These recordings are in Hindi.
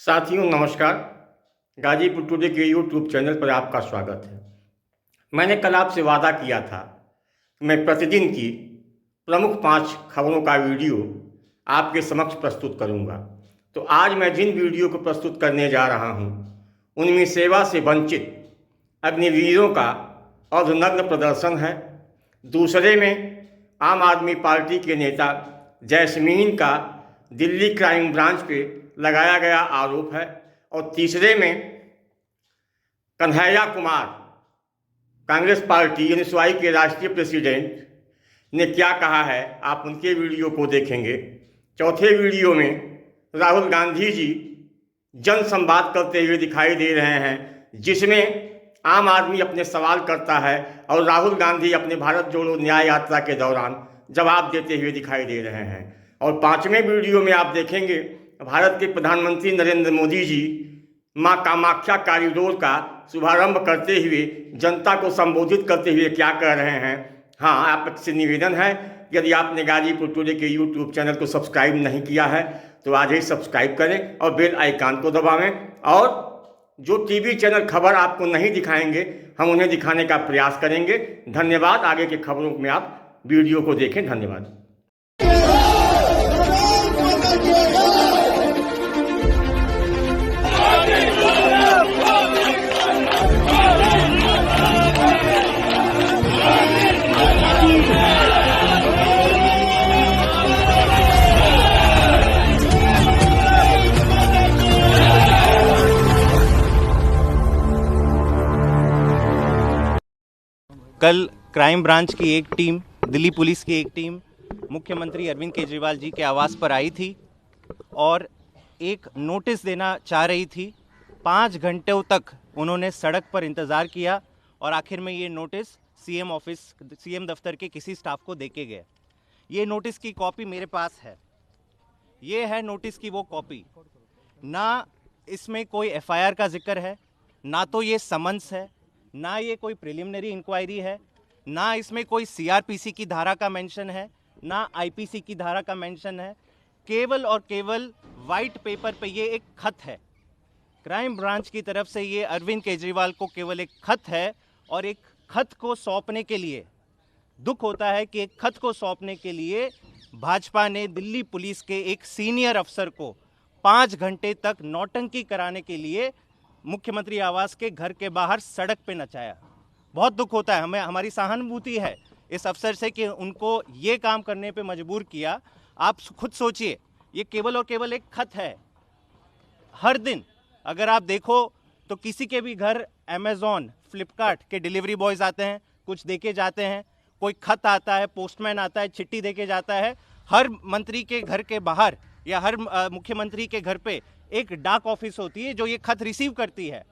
साथियों नमस्कार। गाजीपुर टुडे के यूट्यूब चैनल पर आपका स्वागत है। मैंने कल आपसे वादा किया था कि मैं प्रतिदिन की प्रमुख 5 खबरों का वीडियो आपके समक्ष प्रस्तुत करूंगा। तो आज मैं जिन वीडियो को प्रस्तुत करने जा रहा हूं, उनमें सेवा से वंचित अग्निवीरों का अर्धनग्न प्रदर्शन है। दूसरे में आम आदमी पार्टी के नेता जैस्मीन का दिल्ली क्राइम ब्रांच पे लगाया गया आरोप है। और तीसरे में कन्हैया कुमार, कांग्रेस पार्टी एनएसवाई के राष्ट्रीय प्रेसिडेंट, ने क्या कहा है, आप उनके वीडियो को देखेंगे। चौथे वीडियो में राहुल गांधी जी जन संवाद करते हुए दिखाई दे रहे हैं, जिसमें आम आदमी अपने सवाल करता है और राहुल गांधी अपने भारत जोड़ो न्याय यात्रा के दौरान जवाब देते हुए दिखाई दे रहे हैं। और 5वें वीडियो में आप देखेंगे भारत के प्रधानमंत्री नरेंद्र मोदी जी मां कामाख्या कॉरिडोर का शुभारंभ करते हुए जनता को संबोधित करते हुए क्या कह रहे हैं। हाँ, आपसे निवेदन है कि यदि आपने गाजीपुर टुडे के यूट्यूब चैनल को सब्सक्राइब नहीं किया है तो आज ही सब्सक्राइब करें और बेल आइकन को दबावें। और जो टीवी चैनल खबर आपको नहीं दिखाएंगे, हम उन्हें दिखाने का प्रयास करेंगे। धन्यवाद। आगे की खबरों में आप वीडियो को देखें। धन्यवाद। कल क्राइम ब्रांच की एक टीम, दिल्ली पुलिस की एक टीम मुख्यमंत्री अरविंद केजरीवाल जी के आवास पर आई थी और एक नोटिस देना चाह रही थी। 5 घंटों तक उन्होंने सड़क पर इंतज़ार किया और आखिर में ये नोटिस सीएम दफ्तर के किसी स्टाफ को देके गए। ये नोटिस की कॉपी मेरे पास है। ये है नोटिस की वो कॉपी। ना इसमें कोई एफआईआर का जिक्र है, ना तो ये समन्स है, ना ये कोई प्रिलिमिनरी इंक्वायरी है, ना इसमें कोई सीआरपीसी की धारा का मेंशन है, ना आईपीसी की धारा का मेंशन है। केवल और केवल वाइट पेपर पे ये एक खत है। क्राइम ब्रांच की तरफ से ये अरविंद केजरीवाल को केवल एक खत है। और एक खत को सौंपने के लिए दुख होता है कि एक खत को सौंपने के लिए भाजपा ने दिल्ली पुलिस के एक सीनियर अफसर को 5 घंटे तक नौटंकी कराने के लिए मुख्यमंत्री आवास के घर के बाहर सड़क पे नचाया। बहुत दुख होता है, हमें हमारी सहानुभूति है इस अफसर से कि उनको ये काम करने पे मजबूर किया। आप खुद सोचिए, ये केवल और केवल एक खत है। हर दिन अगर आप देखो तो किसी के भी घर अमेज़ॉन, फ्लिपकार्ट के डिलीवरी बॉयज़ आते हैं, कुछ देके जाते हैं, कोई खत आता है, पोस्टमैन आता है, चिट्ठी देके जाता है। हर मंत्री के घर के बाहर या हर मुख्यमंत्री के घर पे एक डाक ऑफिस होती है जो ये खत रिसीव करती है।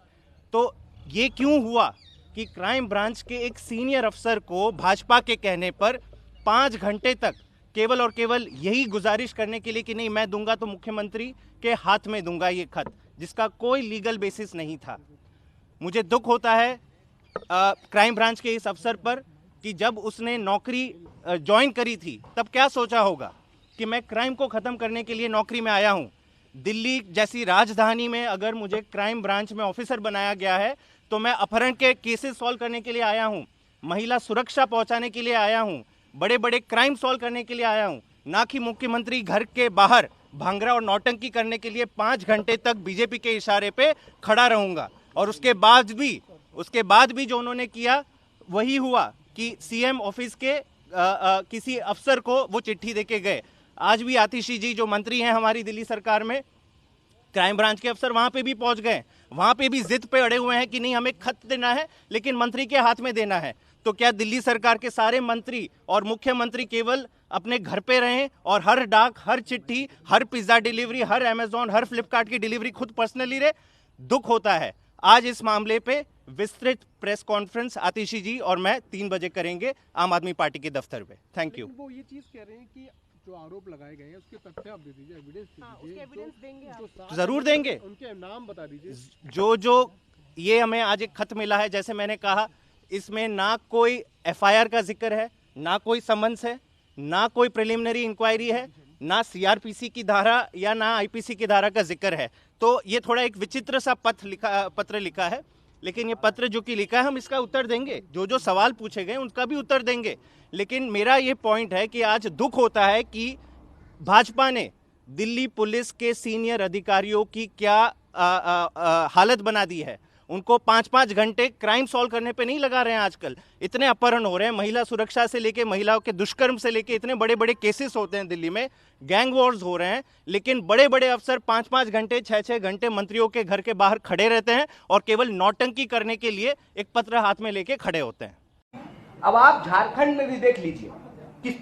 तो ये क्यों हुआ कि क्राइम ब्रांच के एक सीनियर अफसर को भाजपा के कहने पर 5 घंटे तक केवल और केवल यही गुजारिश करने के लिए कि नहीं मैं दूंगा तो मुख्यमंत्री के हाथ में दूंगा ये खत, जिसका कोई लीगल बेसिस नहीं था। मुझे दुख होता है क्राइम ब्रांच के इस अफसर पर कि जब उसने नौकरी ज्वाइन करी थी तब क्या सोचा होगा कि मैं क्राइम को ख़त्म करने के लिए नौकरी में आया हूँ। दिल्ली जैसी राजधानी में अगर मुझे क्राइम ब्रांच में ऑफिसर बनाया गया है तो मैं अपहरण के केसेस सॉल्व करने के लिए आया हूं, महिला सुरक्षा पहुंचाने के लिए आया हूं, बड़े बड़े क्राइम सॉल्व करने के लिए आया हूं, ना कि मुख्यमंत्री घर के बाहर भांगड़ा और नौटंकी करने के लिए 5 घंटे तक बीजेपी के इशारे पे खड़ा रहूंगा। और उसके बाद भी जो उन्होंने किया वही हुआ कि सीएम ऑफिस के किसी अफसर को वो चिट्ठी देके गए। आज भी आतिशी जी जो मंत्री हैं हमारी दिल्ली सरकार में, क्राइम ब्रांच के अफसर वहां पे भी पहुंच गए, वहां पे भी जिद पे अड़े हुए हैं कि नहीं हमें खत देना है लेकिन मंत्री के हाथ में देना है। तो क्या दिल्ली सरकार के सारे मंत्री और मुख्यमंत्री केवल अपने घर पे रहें और हर डाक, हर चिट्ठी, हर पिज्जा डिलीवरी, हर अमेजॉन, हर फ्लिपकार्ट की डिलीवरी खुद पर्सनली रहे? दुख होता है। आज इस मामले पे विस्तृत प्रेस कॉन्फ्रेंस आतिशी जी और मैं 3 बजे करेंगे आम आदमी पार्टी के दफ्तर पे। Thank you. वो ये चीज कह रहे हैं कि जो आरोप लगाए गए हैं उसके तथ्य आप दे दीजिए, एविडेंस देंगे आप? जरूर देंगे। उनके नाम बता दीजिए। जो ये हमें आज एक खत मिला है, जैसे मैंने कहा, इसमें ना कोई एफआईआर का जिक्र है, ना कोई समन्स है, ना कोई प्रिलिमिनरी इंक्वायरी है, ना सीआरपीसी की धारा या ना आईपीसी की धारा का जिक्र है। तो ये थोड़ा एक विचित्र सा पत्र लिखा है, लेकिन ये पत्र जो कि लिखा है हम इसका उत्तर देंगे, जो जो सवाल पूछे गए उनका भी उत्तर देंगे। लेकिन मेरा ये पॉइंट है कि आज दुख होता है कि भाजपा ने दिल्ली पुलिस के सीनियर अधिकारियों की क्या हालत बना दी है। उनको 5-5 घंटे क्राइम सॉल्व करने पे नहीं लगा रहे हैं। आजकल इतने अपहरण हो रहे हैं, महिला सुरक्षा से लेके महिलाओं के दुष्कर्म से लेके इतने बड़े बड़े केसेस होते हैं दिल्ली में, गैंग वॉर्स हो रहे हैं, लेकिन बड़े बड़े अफसर 5-5 घंटे 6-6 घंटे मंत्रियों के घर के बाहर खड़े रहते हैं और केवल नौटंकी करने के लिए एक पत्र हाथ में लेके खड़े होते हैं। अब आप झारखंड में भी देख लीजिए कि,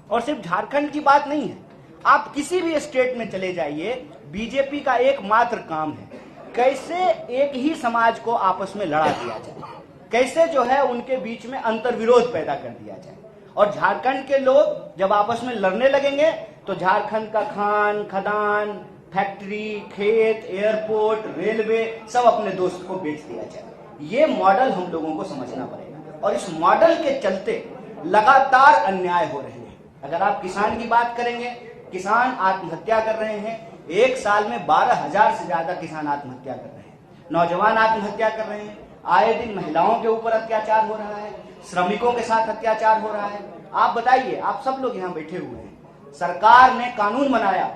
और सिर्फ झारखंड की बात नहीं है, आप किसी भी स्टेट में चले जाइए, बीजेपी का एकमात्र काम है कैसे एक ही समाज को आपस में लड़ा दिया जाए, कैसे जो है उनके बीच में अंतर्विरोध पैदा कर दिया जाए। और झारखंड के लोग जब आपस में लड़ने लगेंगे तो झारखंड का खान खदान, फैक्ट्री, खेत, एयरपोर्ट, रेलवे सब अपने दोस्त को बेच दिया जाए। ये मॉडल हम लोगों को समझना पड़ेगा और इस मॉडल के चलते लगातार अन्याय हो रहे हैं। अगर आप किसान की बात करेंगे, किसान आत्महत्या कर रहे हैं, एक साल में 12,000 से ज्यादा किसान आत्महत्या कर रहे हैं, नौजवान आत्महत्या कर रहे हैं, आए दिन महिलाओं के ऊपर अत्याचार हो रहा है, श्रमिकों के साथ अत्याचार हो रहा है। आप बताइए, आप सब लोग यहाँ बैठे हुए हैं, सरकार ने कानून बनाया,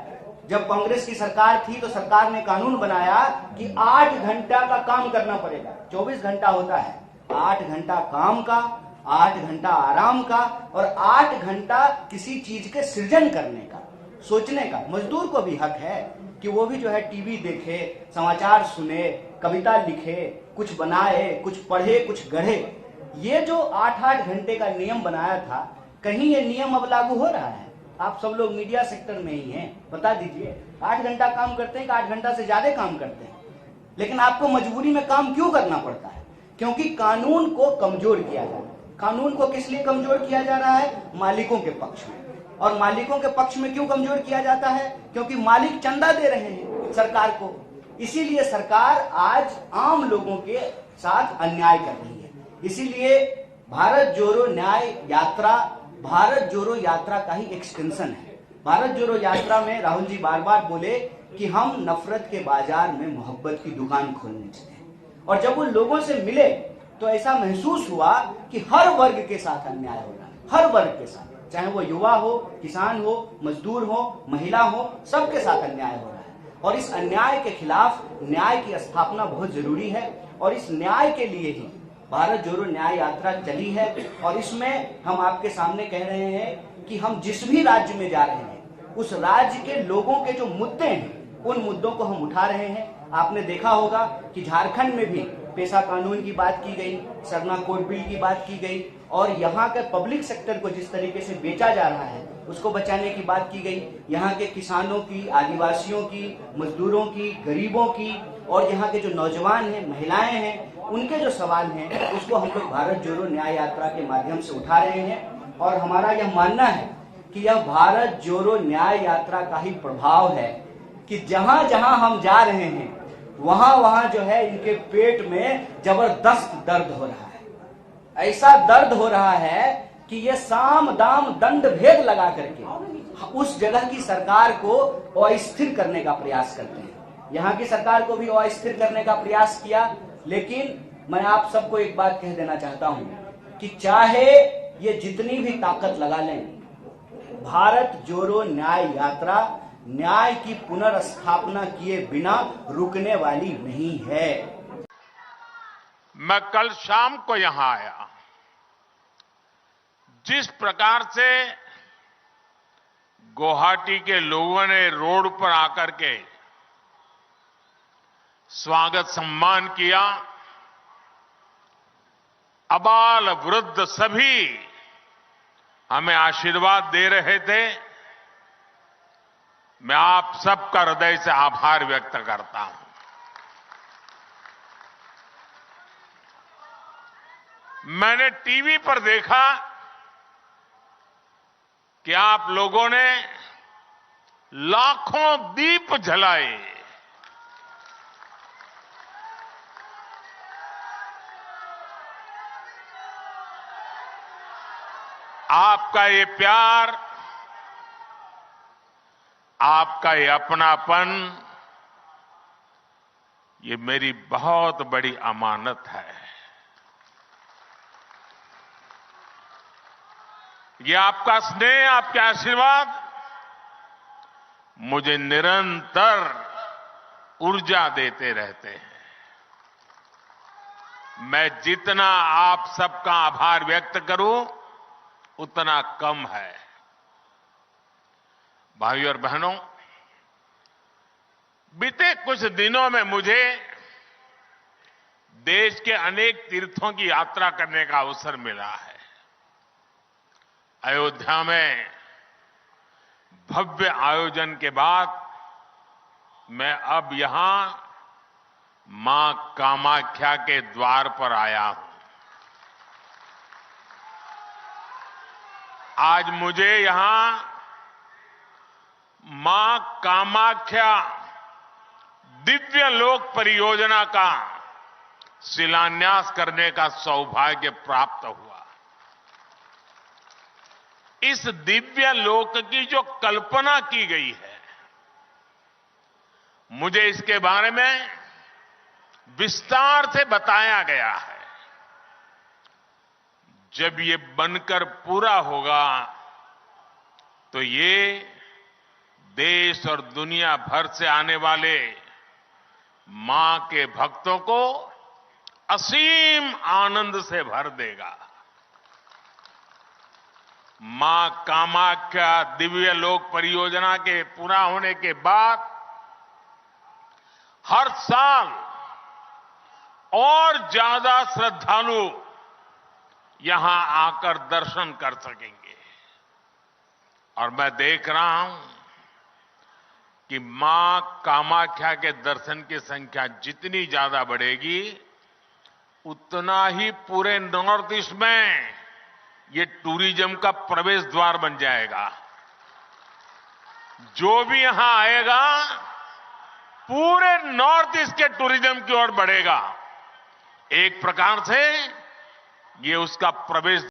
जब कांग्रेस की सरकार थी तो सरकार ने कानून बनाया कि 8 घंटा का काम करना पड़ेगा। 24 घंटा होता है, 8 घंटा काम का, 8 घंटा आराम का और 8 घंटा किसी चीज के सृजन करने का, सोचने का। मजदूर को भी हक है कि वो भी जो है टीवी देखे, समाचार सुने, कविता लिखे, कुछ बनाए, कुछ पढ़े, कुछ गढ़े। ये जो 8-8 घंटे का नियम बनाया था, कहीं ये नियम अब लागू हो रहा है? आप सब लोग मीडिया सेक्टर में ही हैं, बता दीजिए 8 घंटा काम करते हैं कि 8 घंटा से ज्यादा काम करते हैं? लेकिन आपको मजबूरी में काम क्यों करना पड़ता है? क्योंकि कानून को कमजोर किया जा रहा है। कानून को किस लिए कमजोर किया जा रहा है? मालिकों के पक्ष में। और मालिकों के पक्ष में क्यों कमजोर किया जाता है? क्योंकि मालिक चंदा दे रहे हैं सरकार को। इसीलिए सरकार आज आम लोगों के साथ अन्याय कर रही है। इसीलिए भारत जोड़ो न्याय यात्रा भारत जोड़ो यात्रा का ही एक्सटेंशन है। भारत जोड़ो यात्रा में राहुल जी बार बार बोले कि हम नफरत के बाजार में मोहब्बत की दुकान खोलने चले, और जब वो लोगों से मिले तो ऐसा महसूस हुआ कि हर वर्ग के साथ अन्याय हो रहा है, हर वर्ग के साथ, चाहे वो युवा हो, किसान हो, मजदूर हो, महिला हो, सबके साथ अन्याय हो रहा है। और इस अन्याय के खिलाफ न्याय की स्थापना बहुत जरूरी है और इस न्याय के लिए ही भारत जोड़ो न्याय यात्रा चली है। और इसमें हम आपके सामने कह रहे हैं कि हम जिस भी राज्य में जा रहे हैं उस राज्य के लोगों के जो मुद्दे हैं उन मुद्दों को हम उठा रहे हैं। आपने देखा होगा कि झारखंड में भी पेशा कानून की बात की गई, सरना कोड बिल की बात की गई और यहाँ के पब्लिक सेक्टर को जिस तरीके से बेचा जा रहा है उसको बचाने की बात की गई। यहाँ के किसानों की, आदिवासियों की, मजदूरों की, गरीबों की और यहाँ के जो नौजवान हैं, महिलाएं हैं, उनके जो सवाल हैं उसको हम लोग भारत जोड़ो न्याय यात्रा के माध्यम से उठा रहे हैं। और हमारा यह मानना है कि यह भारत जोड़ो न्याय यात्रा का ही प्रभाव है कि जहां जहां हम जा रहे हैं वहां वहां जो है इनके पेट में जबरदस्त दर्द हो रहा है। ऐसा दर्द हो रहा है कि ये साम दाम दंड भेद लगा करके उस जगह की सरकार को अस्थिर करने का प्रयास करते हैं। यहाँ की सरकार को भी अस्थिर करने का प्रयास किया। लेकिन मैं आप सबको एक बात कह देना चाहता हूं कि चाहे ये जितनी भी ताकत लगा लें, भारत जोड़ो न्याय यात्रा न्याय की पुनर्स्थापना किए बिना रुकने वाली नहीं है। मैं कल शाम को यहां आया, जिस प्रकार से गुवाहाटी के लोगों ने रोड पर आकर के स्वागत सम्मान किया, अबाल वृद्ध सभी हमें आशीर्वाद दे रहे थे। मैं आप सबका हृदय से आभार व्यक्त करता हूं। मैंने टीवी पर देखा कि आप लोगों ने लाखों दीप जलाए। आपका ये प्यार आपका ये अपनापन, ये मेरी बहुत बड़ी अमानत है। ये आपका स्नेह, आपके आशीर्वाद मुझे निरंतर ऊर्जा देते रहते हैं। मैं जितना आप सबका आभार व्यक्त करूं, उतना कम है। भाइयों और बहनों, बीते कुछ दिनों में मुझे देश के अनेक तीर्थों की यात्रा करने का अवसर मिला है। अयोध्या में भव्य आयोजन के बाद मैं अब यहां मां कामाख्या के द्वार पर आया हूं। आज मुझे यहां मां कामाख्या दिव्य लोक परियोजना का शिलान्यास करने का सौभाग्य प्राप्त हुआ। इस दिव्य लोक की जो कल्पना की गई है, मुझे इसके बारे में विस्तार से बताया गया है। जब ये बनकर पूरा होगा तो ये देश और दुनिया भर से आने वाले मां के भक्तों को असीम आनंद से भर देगा। मां कामाख्या दिव्य लोक परियोजना के पूरा होने के बाद हर साल और ज्यादा श्रद्धालु यहां आकर दर्शन कर सकेंगे। और मैं देख रहा हूं कि मां कामाख्या के दर्शन की संख्या जितनी ज्यादा बढ़ेगी, उतना ही पूरे नॉर्थ ईस्ट में ये टूरिज्म का प्रवेश द्वार बन जाएगा। जो भी यहां आएगा, पूरे नॉर्थ ईस्ट के टूरिज्म की ओर बढ़ेगा। एक प्रकार से ये उसका प्रवेश